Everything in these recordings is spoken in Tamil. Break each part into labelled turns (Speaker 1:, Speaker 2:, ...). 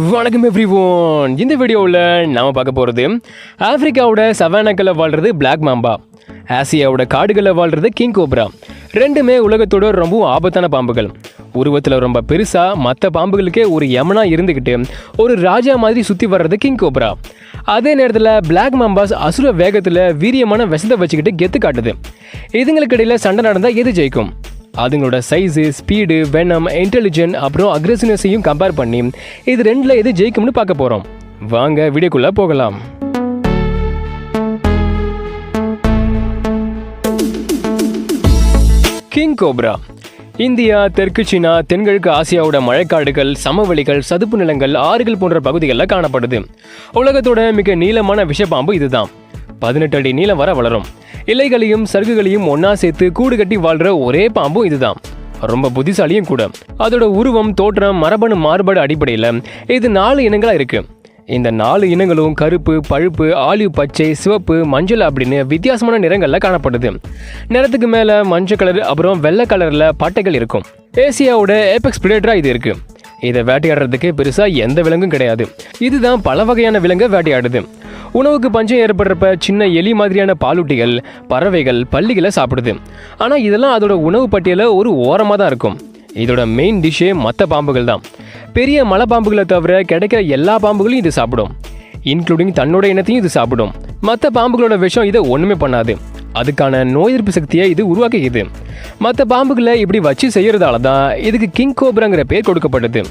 Speaker 1: வணக்கம் எவ்ரிவோன். இந்த வீடியோவில் நாம் பார்க்க போகிறது ஆப்பிரிக்காவோட சவானாக்களில் வாழ்கிறது பிளாக் மாம்பா, ஆசியாவோட காடுகளில் வாழ்கிறது கிங் கோப்ரா. ரெண்டுமே உலகத்தோட ரொம்பவும் ஆபத்தான பாம்புகள். உருவத்தில் ரொம்ப பெருசாக மற்ற பாம்புகளுக்கே ஒரு யமனா இருந்துக்கிட்டு ஒரு ராஜா மாதிரி சுற்றி வர்றது கிங் கோப்ரா. அதே நேரத்தில் பிளாக் மாம்பாஸ் அசுர வேகத்தில் வீரியமான விஷத்தை வச்சுக்கிட்டு கெத்து காட்டுது. இதுங்களுக்கு இடையில் சண்டை நடந்தால் எது ஜெயிக்கும்? அதுங்களோட சைஸு, ஸ்பீடு, வெனம், இன்டெலிஜென்ட் அப்புறம் அக்ரெசிவ்னஸையும் கம்பேர் பண்ணி இது ரெண்டில் எது ஜெயிக்கும்னு பார்க்க போகிறோம். வாங்க வீடியோக்குள்ளே போகலாம். கிங் கோப்ரா இந்தியா, தெற்கு சீனா, தென்கிழக்கு ஆசியாவோட மழைக்காடுகள், சமவெளிகள், சதுப்பு நிலங்கள், ஆறுகள் போன்ற பகுதிகளில் காணப்படுது. உலகத்தோட மிக நீளமான விஷப்பாம்பு இதுதான். 18 அடி நீளம் வர வளரும். இலைகளையும் சருகுகளையும் ஒன்னா சேர்த்து கூடு கட்டி வாழ்ற ஒரே பாம்பும் இதுதான். ரொம்ப புத்திசாலியும் கூட. அதோட உருவம், தோற்றம், மரபணு மாறுபாடு அடிப்படையில் இது 4 இனங்களா இருக்கு. இந்த 4 இனங்களும் கருப்பு, பழுப்பு, ஆலிவ் பச்சை, சிவப்பு, மஞ்சள் அப்படின்னு வித்தியாசமான நிறங்கள்ல காணப்படுது. நிறத்துக்கு மேல மஞ்சள் கலர் அப்புறம் வெள்ளை கலர்ல பட்டைகள் இருக்கும். ஏசியாவோட ஏபெக்ஸ் பிரெடேட்டரா இது இருக்கு. இதை வேட்டையாடுறதுக்கு பெருசா எந்த விலங்கும் கிடையாது. இதுதான் பல வகையான விலங்கை வேட்டையாடுது. உணவுக்கு பஞ்சம் ஏற்படுறப்ப சின்ன எலி மாதிரியான பாலூட்டிகள், பறவைகள், பல்லிகளை சாப்பிடுது. ஆனால் இதெல்லாம் அதோட உணவு பட்டியலில் ஒரு ஓரமாக தான் இருக்கும். இதோட மெயின் டிஷ்ஷே மற்ற பாம்புகள் தான். பெரிய மலை பாம்புகளை தவிர கிடைக்கிற எல்லா பாம்புகளையும் இது சாப்பிடும், இன்க்ளூடிங் தன்னோட இனத்தையும் இது சாப்பிடும். மற்ற பாம்புகளோட விஷம் இதை ஒன்றுமே பண்ணாது. அதுக்கான நோய் எதிர்ப்பு சக்தியை இது உருவாக்கிக்குது. மற்ற பாம்புகளை இப்படி வச்சு செய்யறதால தான் இதுக்கு கிங் கோப்ராங்கிற பேர் கொடுக்கப்பட்டது.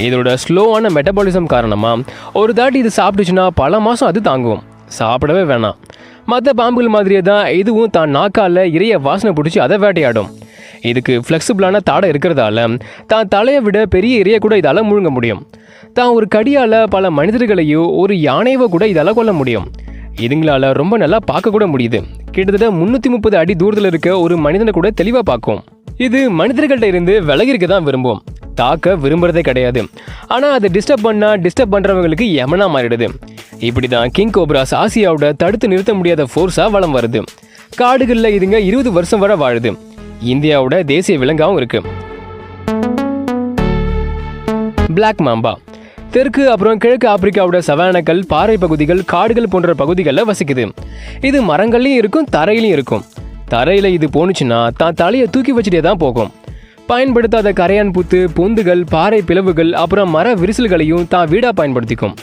Speaker 1: இதோட ஸ்லோவான மெட்டபாலிசம் காரணமாக ஒரு தாட்டி இது சாப்பிட்டுச்சுன்னா பல மாதம் அது தாங்கும். சாப்பிடவே வேணாம். மற்ற பாம்புகள் மாதிரியே தான் இதுவும் தான் நாக்கால் இறைய வாசனை பிடிச்சி அதை வேட்டையாடும். இதுக்கு ஃப்ளெக்சிபிளான தாடை இருக்கிறதால தான் தலையை விட பெரிய இறையை கூட இதால் முழுங்க முடியும். தான் ஒரு கடியால் பல மனிதர்களையோ ஒரு யானையவோ கூட இதால் கொல்ல முடியும். இதுங்களால் ரொம்ப நல்லா பார்க்க கூட முடியுது. கிட்டத்தட்ட 330 அடி தூரத்தில் இருக்க ஒரு மனிதனை கூட தெளிவாக பார்க்கும். இது மனிதர்கள்ட்ட இருந்து விலகி இருக்க தான் விரும்பும், தாக்க விரும்புறதே கிடையாது. ஆனால் அதை டிஸ்டர்ப் பண்ணுறவங்களுக்கு யமனா மாறிடுது. இப்படி தான் கிங் கோப்ராஸ் ஆசியாவோட தடுத்து நிறுத்த முடியாத ஃபோர்ஸாக வளம் வருது. காடுகளில் இதுங்க 20 வருஷம் வரை வாழுது. இந்தியாவோட தேசிய விலங்காகவும் இருக்கு. பிளாக் மாம்பா தெற்கு அப்புறம் கிழக்கு ஆப்பிரிக்காவோட சவானாக்கள், பாறை பகுதிகள், காடுகள் போன்ற பகுதிகளில் வசிக்குது. இது மரங்கள்லையும் இருக்கும், தரையிலையும் இருக்கும். தரையில் இது போனுச்சுன்னா தான் தலையை தூக்கி வச்சுட்டே தான் போகும். பயன்படுத்தாத கரையான் புத்து, பொந்துகள், பாறை பிளவுகள் அப்புறம் மர விரிசல்களையும் தான் வீடாக பயன்படுத்திக்கும்.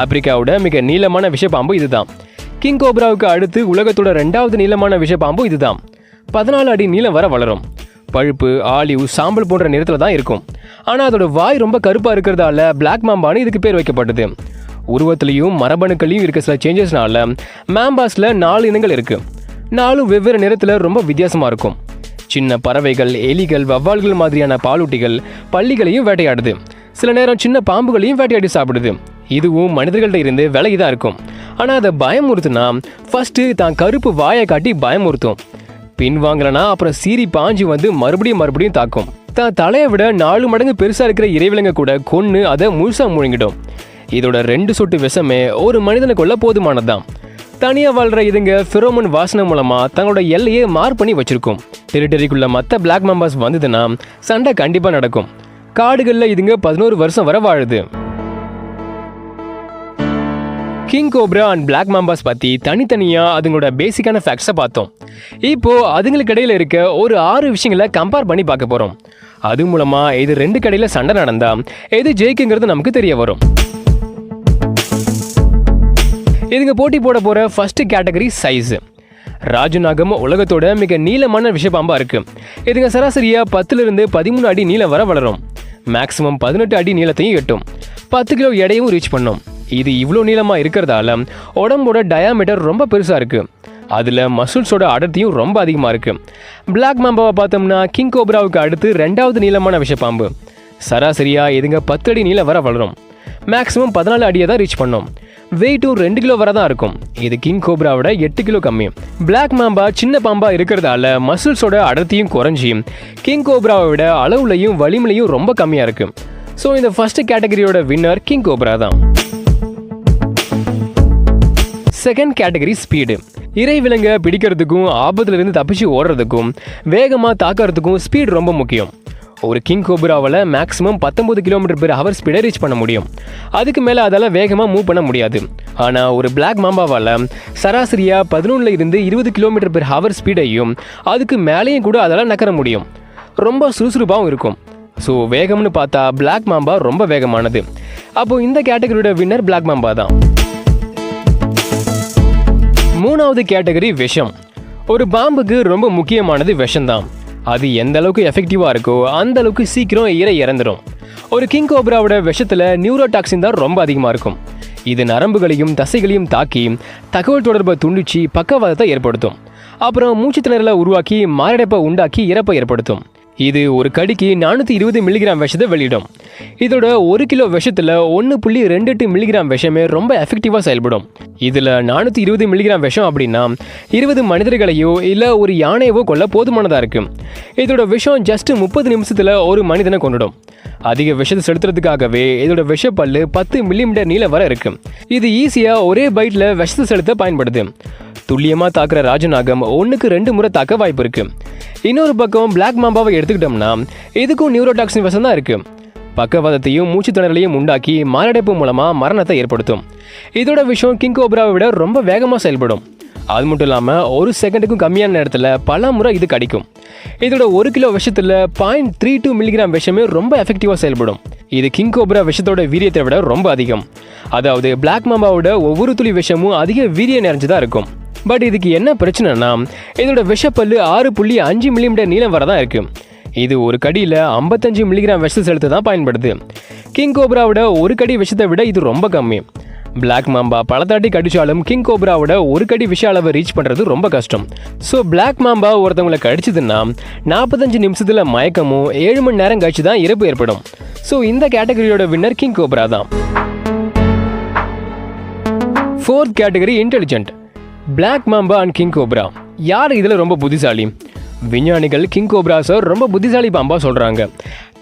Speaker 1: ஆப்பிரிக்காவோட மிக நீளமான விஷப்பாம்பு இதுதான். கிங் கோப்ராவுக்கு அடுத்து உலகத்தோட 2வது நீளமான விஷப்பாம்பு இதுதான். 14 அடி நீளம் வர வளரும். பழுப்பு, ஆலிவ், சாம்பல் போன்ற நிறத்தில் தான் இருக்கும். ஆனால் அதோட வாய் ரொம்ப கருப்பாக இருக்கிறதால பிளாக் மாம்பான்னு இதுக்கு பேர் வைக்கப்பட்டது. உருவத்திலையும் மரபணுக்களையும் இருக்க சில சேஞ்சஸ்னால மாம்பாஸில் 4 இனங்கள் இருக்குது. 4 வெவ்வேறு நிறத்தில் ரொம்ப வித்தியாசமாக இருக்கும். சின்ன பறவைகள், எலிகள், வவ்வால்கள் மாதிரியான பாலூட்டிகள், பல்லிகளையும் வேட்டையாடுது. சில நேரம் சின்ன பாம்புகளையும் வேட்டையாடி சாப்பிடுது. இதுவும் மனிதர்கள்ட்ட இருந்து விலகி தான் இருக்கும். ஆனால் அதை பயமுறுத்துனா ஃபர்ஸ்ட்டு தான் கருப்பு வாயை காட்டி பயமுறுத்தும். பின் வாங்கலனா அப்புறம் சீறி பாஞ்சு வந்து மறுபடியும் தாக்கும். தான் தலையை விட 4 மடங்கு பெருசாக இருக்கிற இறைவிலங்க கூட கொன்று அதை முழுசாக முழுங்கிடும். இதோட 2 சொட்டு விஷமே ஒரு மனிதனை கொள்ள போதுமானதுதான். தனியாக வாழ்கிற இதுங்க ஃபெரோமோன் வாசனை மூலமாக தங்களோட எல்லையே மார்க் பண்ணி வச்சிருக்கும். டெரிட்டரிக்குள்ள மற்ற பிளாக் மாம்பாஸ் வந்ததுன்னா சண்டை கண்டிப்பாக நடக்கும். காடுகளில் இதுங்க 11 வருஷம் வரை வாழுது. கிங் கோப்ரா அண்ட் பிளாக் மாம்பாஸ் பற்றி தனித்தனியாக அதுங்களோட பேசிக்கான ஃபேக்ட்ஸை பார்த்தோம். இப்போது அதுங்களுக்கு இடையில் இருக்க ஒரு 6 விஷயங்களை கம்பேர் பண்ணி பார்க்க போகிறோம். அது மூலமாக இது 2 கடையில் சண்டை நடந்தால் எது ஜெயிக்குங்கிறது நமக்கு தெரிய வரும். இதுங்க போட்டி போட போகிற ஃபர்ஸ்ட் கேட்டகரி சைஸு. ராஜநாகம் உலகத்தோட மிக நீளமான விஷப்பாம்பாக இருக்குது. இதுங்க சராசரியாக 10லிருந்து 13 அடி நீளம் வர வளரும். மேக்ஸிமம் 18 அடி நீளத்தையும் எட்டும். 10 கிலோ எடையும் ரீச் பண்ணும். இது இவ்வளோ நீளமாக இருக்கிறதால உடம்போட டயாமீட்டர் ரொம்ப பெருசாக இருக்குது. அதில் மசில்ஸோட அடர்த்தியும் ரொம்ப அதிகமாக இருக்குது. பிளாக் மாம்பாவை பார்த்தோம்னா கிங் கோப்ராவுக்கு அடுத்து 2வது நீளமான விஷப்பாம்பு. சராசரியாக இதுங்க 10 அடி நீளம் வர வளரும். மேக்ஸிமம் 14 அடியை தான் ரீச் பண்ணும். வெயிட்டும் 2 கிலோ வரை தான் இருக்கும். இது கிங் கோப்ராவோட 8 கிலோ கம்மி. பிளாக் மாம்பா சின்ன பாம்பா இருக்கிறதால மசில்ஸோட அடர்த்தியும் குறைஞ்சி கிங் கோப்ராவை விட அளவுலையும் வலிமையிலையும் ரொம்ப கம்மியாக இருக்கு. ஸோ இந்த ஃபர்ஸ்ட் கேட்டகரியோட வின்னர் கிங் கோப்ரா தான். Second category speed. இறை விலங்கை பிடிக்கிறதுக்கும் ஆபத்துலேருந்து தப்பிச்சு ஓடுறதுக்கும் வேகமாக தாக்கிறதுக்கும் ஸ்பீட் ரொம்ப முக்கியம். ஒரு கிங் கோப்ராவால் மேக்ஸிமம் 19 km/h ஸ்பீடை ரீச் பண்ண முடியும். அதுக்கு மேலே அதால் வேகமாக மூவ் பண்ண முடியாது. ஆனால் ஒரு பிளாக் மாம்பாவால் சராசரியாக 11 இருந்து 20 km/h ஸ்பீடையும் அதுக்கு மேலேயும் கூட அதால் நகர முடியும். ரொம்ப சுறுசுறுப்பாகவும் இருக்கும். ஸோ வேகம்னு பார்த்தா பிளாக் மாம்பா ரொம்ப வேகமானது. அப்போது இந்த கேட்டகரியோட வின்னர் பிளாக் மாம்பா தான். மூணாவது கேட்டகரி விஷம். ஒரு பாம்புக்கு ரொம்ப முக்கியமானது விஷம்தான். அது எந்த அளவுக்கு எஃபெக்டிவாக இருக்கோ அந்த அளவுக்கு சீக்கிரம் இறந்துடும். ஒரு கிங் கோப்ராவோட விஷத்தில் நியூரோடாக்சின் தான் ரொம்ப அதிகமாக இருக்கும். இது நரம்புகளையும் தசைகளையும் தாக்கி தகவல் தொடர்பை துண்டிச்சு பக்கவாதத்தை ஏற்படுத்தும். அப்புறம் மூச்சு திணறலை உருவாக்கி மாரடைப்பை உண்டாக்கி இறப்பை ஏற்படுத்தும். இது ஒரு கடிக்கு 420 மில்லிகிராம் விஷத்தை வெளியிடும். இதோட 1 கிலோ விஷத்தில் 1.28 மில்லிகிராம் விஷமே ரொம்ப எஃபெக்டிவாக செயல்படும். இதில் 420 மில்லிகிராம் விஷம் அப்படின்னா 20 மனிதர்களையோ இல்லை ஒரு யானையவோ கொல்ல போதுமானதாக இருக்கு. இதோட விஷம் ஜஸ்ட் 30 நிமிஷத்தில் ஒரு மனிதனை கொண்டுடும். அதிக விஷத்தை செலுத்துறதுக்காகவே இதோட விஷப்பல்லு 10 மில்லிமீட்டர் நீளம் வரை இருக்கு. இது ஈஸியாக ஒரே பைட்டில் விஷத்தை செலுத்த பயன்படுது. துல்லியமாக தாக்குற ராஜநாகம் 1க்கு 2 முறை தாக்க வாய்ப்பு இருக்கு. இன்னொரு பக்கம் பிளாக் மாம்பாவை எடுத்துக்கிட்டோம்னா இதுக்கும் நியூரோடாக்சின் விஷம் தான் இருக்கு. பக்கவாதத்தையும் மூச்சு திணறலையும் உண்டாக்கி மாரடைப்பு மூலமாக மரணத்தை ஏற்படுத்தும். இதோட விஷயம் கிங் கோப்ராவை விட ரொம்ப வேகமாக செயல்படும். அது மட்டும் இல்லாமல் 1 செகண்டுக்கும் கம்மியான நேரத்தில் பல முறை இது கடிக்கும். இதோட 1 கிலோ விஷத்தில் 0.32 மில்லிகிராம் விஷமே ரொம்ப எஃபெக்டிவாக செயல்படும். இது கிங் கோப்ரா விஷத்தோட வீரியத்தை விட ரொம்ப அதிகம். அதாவது பிளாக் மாம்பாவோட ஒவ்வொரு துளி விஷமும் அதிக வீரியம் நிறைஞ்சதாக இருக்கும். பட் இதுக்கு என்ன பிரச்சனைனா இதோட விஷப்பல்லு 6.5 மில்லிமீட்டர் நீளம் வரை தான் இருக்கு. இது ஒரு கடியில் 55 மில்லிகிராம் விஷத்தை செலுத்த தான் பயன்படுது. கிங் கோப்ராவோட ஒரு கடி விஷத்தை விட இது ரொம்ப கம்மி. பிளாக் மாம்பா பல தாட்டி கடிச்சாலும் கிங் கோப்ராவோட ஒரு கடி விஷ அளவை ரீச் பண்ணுறது ரொம்ப கஷ்டம். ஸோ பிளாக் மாம்பா ஒருத்தவங்களை கடிச்சதுன்னா 45 நிமிஷத்தில் மயக்கமும் 7 மணி நேரம் கழிச்சு தான் இறப்பு ஏற்படும். ஸோ இந்த கேட்டகரியோட வின்னர் கிங் கோப்ரா தான். 4th category intelligent. Black mamba and king cobra யார் இதில் ரொம்ப புத்திசாலி? விஞ்ஞானிகள் கிங் கோப்ராஸை ரொம்ப புத்திசாலி பாம்பா சொல்கிறாங்க.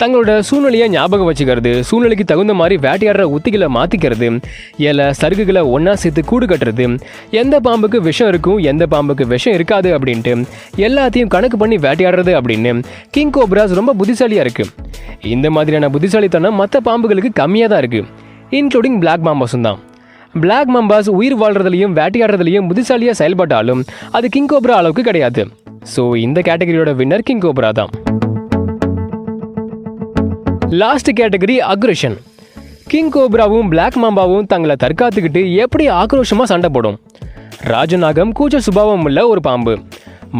Speaker 1: தங்களோட சூழ்நிலையை ஞாபகம் வச்சுக்கிறது, சூழ்நிலைக்கு தகுந்த மாதிரி வேட்டையாடுற உத்திகளை மாற்றிக்கிறது, இலை சருகுகளை ஒன்றா சேர்த்து கூடு கட்டுறது, எந்த பாம்புக்கு விஷம் இருக்கும் எந்த பாம்புக்கு விஷம் இருக்காது அப்படின்ட்டு எல்லாத்தையும் கணக்கு பண்ணி வேட்டையாடுறது அப்படின்னு கிங் கோப்ராஸ் ரொம்ப புத்திசாலியாக இருக்குது. இந்த மாதிரியான புத்திசாலித்தனம் மற்ற பாம்புகளுக்கு கம்மியாக தான் இருக்குது, இன்க்ளூடிங் பிளாக் மாம்பாஸும் தான். பிளாக் மாம்பாஸ் உயிர் வாழ்றதுலையும் வேட்டையாடுறதுலையும் புத்திசாலியாக செயல்பட்டாலும் அது கிங் கோப்ரா அளவுக்கு கிடையாது. ஸோ இந்த கேட்டகரியோட வின்னர் கிங் கோப்ரா தான். Last category aggression. கிங் கோப்ராவும் பிளாக் மாம்பாவும் தங்களை தற்காத்துக்கிட்டு எப்படி ஆக்ரோஷமாக சண்டை போடும். ராஜநாகம் கூச்ச சுபாவம் உள்ள ஒரு பாம்பு.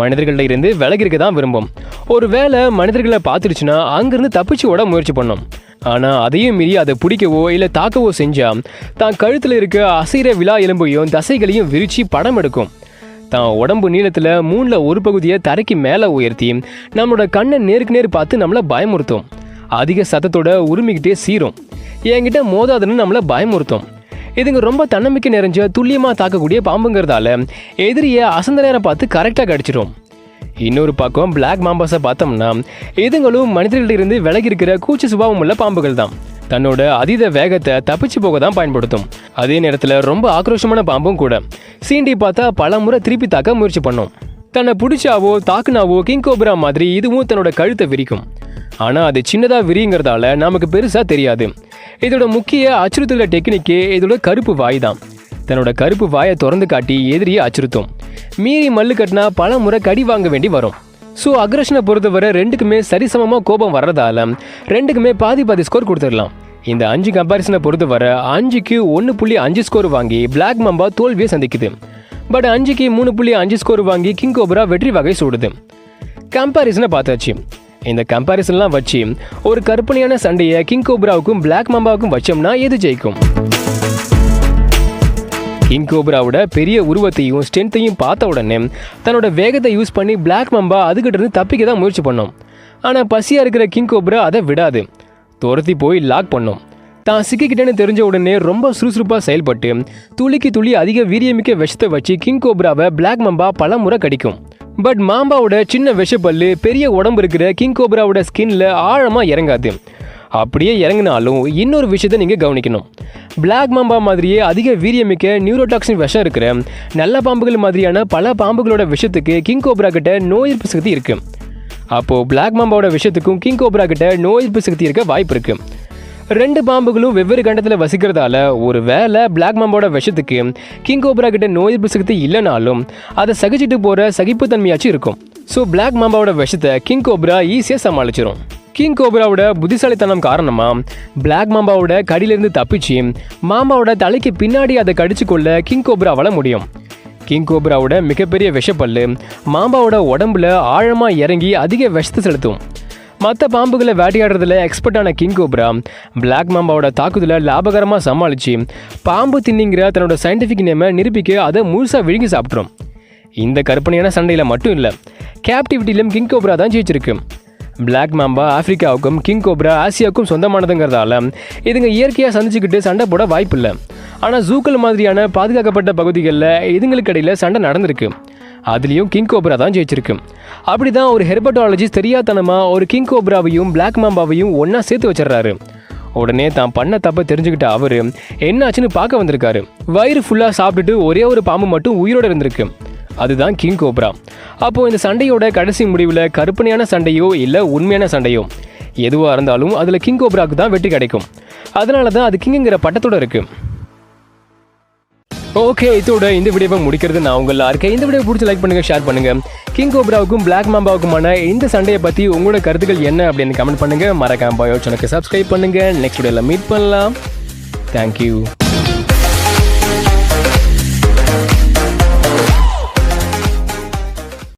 Speaker 1: மனிதர்களில் இருந்து விலகிருக்க தான் விரும்பும். ஒரு வேளை மனிதர்களை பார்த்துருச்சுன்னா அங்கிருந்து தப்பிச்சு ஓட முயற்சி பண்ணும். ஆனால் அதையும் மீறி அதை பிடிக்கவோ இல்லை தாக்கவோ செஞ்சால் தான் கழுத்தில் இருக்க அசைற விழா எலும்பையும் தசைகளையும் விரிச்சு படம் எடுக்கும். தான் உடம்பு நீளத்தில் 3ல் 1 பகுதியை தரைக்கு மேலே உயர்த்தி நம்மளோட கண்ணை நேருக்கு நேர் பார்த்து நம்மளை பயமுறுத்தும். அதிக சத்தத்தோட உரிமிக்கிட்டே சீரும். என்கிட்ட மோதாதுன்னு நம்மளை பயமுறுத்தும். இதுங்க ரொம்ப தன்னம்பிக்கை நிறைஞ்ச துல்லியமாக தாக்கக்கூடிய பாம்புங்கிறதால எதிரியை அசந்த நேரம் பார்த்து கரெக்டாக கடிச்சிடும். இன்னொரு பக்கம் பிளாக் மாம்பாஸை பார்த்தோம்னா இதுங்களும் மனிதர்களிலிருந்து விலகி இருக்கிற கூச்ச சுபாவம் உள்ள பாம்புகள் தான். தன்னோட அதீத வேகத்தை தப்பிச்சு போக தான் பயன்படுத்தும். அதே நேரத்தில் ரொம்ப ஆக்ரோஷமான பாம்பும் கூட. சீண்டி பார்த்தா பல முறை திருப்பி தாக்க முயற்சி பண்ணும். தன்னை பிடிச்சாவோ தாக்குனாவோ கிங் கோப்ரா மாதிரி இதுவும் தன்னோட கழுத்தை விரிக்கும். ஆனால் அது சின்னதாக விரிங்கிறதால நமக்கு பெருசாக தெரியாது. இதோட முக்கிய அச்சுறுத்தல் டெக்னிக்கே இதோட கருப்பு வாய் தான். தன்னோட கருப்பு வாயை திறந்து காட்டி எதிரியை அச்சுறுத்தும். மீறி மல்லு கட்டினா பல முறை கடி வாங்க வேண்டி வரும். ஸோ அக்ரஷனை பொறுத்தவரை ரெண்டுக்குமே சரிசமமாக கோபம் வர்றதால ரெண்டுக்குமே பாதி ஸ்கோர் கொடுத்துடலாம். இந்த 5 கம்பாரிசனை பொறுத்தவரை 5க்கு 1.5 ஸ்கோர் வாங்கி பிளாக் மாம்பா தோல்வியை சந்திக்குது. பட் 5க்கு 3.5 ஸ்கோர் வாங்கி கிங் கோப்ரா வெற்றி வகை சூடுது. கம்பாரிசனை பார்த்தாச்சு. இந்த கம்பாரிசன்லாம் வச்சு ஒரு கற்பனையான சண்டையை கிங் கோப்ராவுக்கும் பிளாக் மாம்பாவுக்கும் வச்சோம்னா எது ஜெயிக்கும்? கிங் கோப்ராவோட பெரிய உருவத்தையும் ஸ்ட்ரென்த்தையும் பார்த்த உடனே தன்னோட வேகத்தை யூஸ் பண்ணி பிளாக் மாம்பா அதுக்கிட்ட இருந்து தப்பிக்க தான் முயற்சி பண்ணோம். ஆனால் பசியாக இருக்கிற கிங் கோப்ரா அதை விடாது, துரத்தி போய் லாக் பண்ணோம். தான் சிக்கிக்கிட்டேன்னு தெரிஞ்ச உடனே ரொம்ப சுறுசுறுப்பாக செயல்பட்டு துளிக்கு துளி அதிக வீரியமிக்க விஷத்தை வச்சு கிங் கோப்ராவை பிளாக் மாம்பா பல முறை கடிக்கும். பட் மாம்பாவோட சின்ன விஷப்பல்லு பெரிய உடம்பு இருக்கிற கிங் கோப்ராவோட ஸ்கின்ல ஆழமாக இறங்காது. அப்படியே இறங்கினாலும் இன்னொரு விஷயத்தை நீங்கள் கவனிக்கணும். பிளாக் மாம்பா மாதிரியே அதிக வீரியமிக்க நியூரோடாக்சின் விஷம் இருக்கிற நல்ல பாம்புகள் மாதிரியான பல பாம்புகளோட விஷத்துக்கு கிங் கோப்ரா கிட்ட நோய் எதிர்ப்பு சக்தி இருக்கு. அப்போது பிளாக் மாம்பாவோட விஷயத்துக்கும் கிங் கோப்ரா கிட்ட நோய் எதிர்ப்பு சக்தி இருக்க வாய்ப்பு இருக்குது. ரெண்டு பாம்புகளும் வெவ்வேறு கண்டத்தில் வசிக்கிறதால ஒரு வேளை பிளாக் மாம்பாவோட விஷத்துக்கு கிங் கோப்ரா கிட்ட நோய் எதிர்ப்பு சக்தி இல்லைனாலும் அதை சகிச்சுட்டு போகிற சகிப்புத்தன்மையாச்சும் இருக்கும். ஸோ பிளாக் மாம்பாவோட விஷத்தை கிங் கோப்ரா ஈஸியாக சமாளிச்சிடும். கிங் கோப்ராவோட புத்திசாலித்தனம் காரணமாக பிளாக் மாம்பாவோட கடியிலிருந்து தப்பிச்சு மாம்பாவோட தலைக்கு பின்னாடி அதை கடிச்சு கொள்ள கிங் கோப்ராவால் முடியும். கிங் கோப்ராவோட மிகப்பெரிய விஷப்பல்லு மாம்பாவோட உடம்புல ஆழமாக இறங்கி அதிக விஷத்தை செலுத்தும். மற்ற பாம்புகளை வேட்டையாடுறதுல எக்ஸ்பர்ட்டான கிங் கோப்ரா பிளாக் மாம்பாவோட தாக்குதலை லாபகரமாக சமாளித்து பாம்பு தின்னிங்கிற தன்னோட சயின்டிஃபிக் நேமை நிரூபிக்க அதை முழுசாக விழுங்கி சாப்பிட்றோம். இந்த கற்பனையான சண்டையில் மட்டும் இல்லை, கேப்டிவிட்டியிலும் கிங் கோப்ரா தான் ஜெயிச்சிருக்கு. பிளாக் மாம்பா ஆப்பிரிக்காவுக்கும் கிங் கோப்ரா ஆசியாவுக்கும் சொந்தமானதுங்கிறதால இதுங்க இயற்கையாக சந்திச்சுக்கிட்டு சண்டை போட வாய்ப்பு இல்லை. ஆனால் ஜூக்கள் மாதிரியான பாதுகாக்கப்பட்ட பகுதிகளில் இதுங்களுக்கு இடையில் சண்டை நடந்திருக்கு. அதுலேயும் கிங் கோப்ரா தான் ஜெயிச்சிருக்கு. அப்படி தான் ஒரு ஹெர்பட்டாலஜிஸ்ட் தெரியாதனமாக ஒரு கிங் கோப்ராவையும் பிளாக் மாம்பாவையும் ஒன்றா சேர்த்து வச்சிடறாரு. உடனே தான் பண்ண தப்பை தெரிஞ்சுக்கிட்ட அவர் என்னாச்சுன்னு பார்க்க வந்திருக்காரு. வயிறு ஃபுல்லாக சாப்பிட்டுட்டு ஒரே ஒரு பாம்பு மட்டும் உயிரோடு இருந்திருக்கு. அதுதான் கிங் கோப்ரா. அப்போது இந்த சண்டையோட கடைசி முடிவில் கற்பனையான சண்டையோ இல்லை உண்மையான சண்டையோ எதுவாக இருந்தாலும் அதில் கிங் கோப்ராவுக்கு தான் வெற்றி கிடைக்கும். அதனால தான் அது கிங்குங்கிற பட்டத்தோடு இருக்குது. ஓகே, இதோட இந்த வீடியோவை முடிக்கிறது நான் உங்களா இருக்கேன். இந்த வீடியோ பிடிச்சி லைக் பண்ணுங்கள், ஷேர் பண்ணுங்கள். கிங் கோப்ராவுக்கும் பிளாக் மாம்பாவுக்குமான இந்த சண்டையை பற்றி உங்களோட கருத்துக்கள் என்ன அப்படின்னு கமெண்ட் பண்ணுங்கள். மறக்காம பயோ சேனலுக்கு சப்ஸ்கிரைப் பண்ணுங்கள். நெக்ஸ்ட் வீடியோவில் மீட் பண்ணலாம். தேங்க்யூ.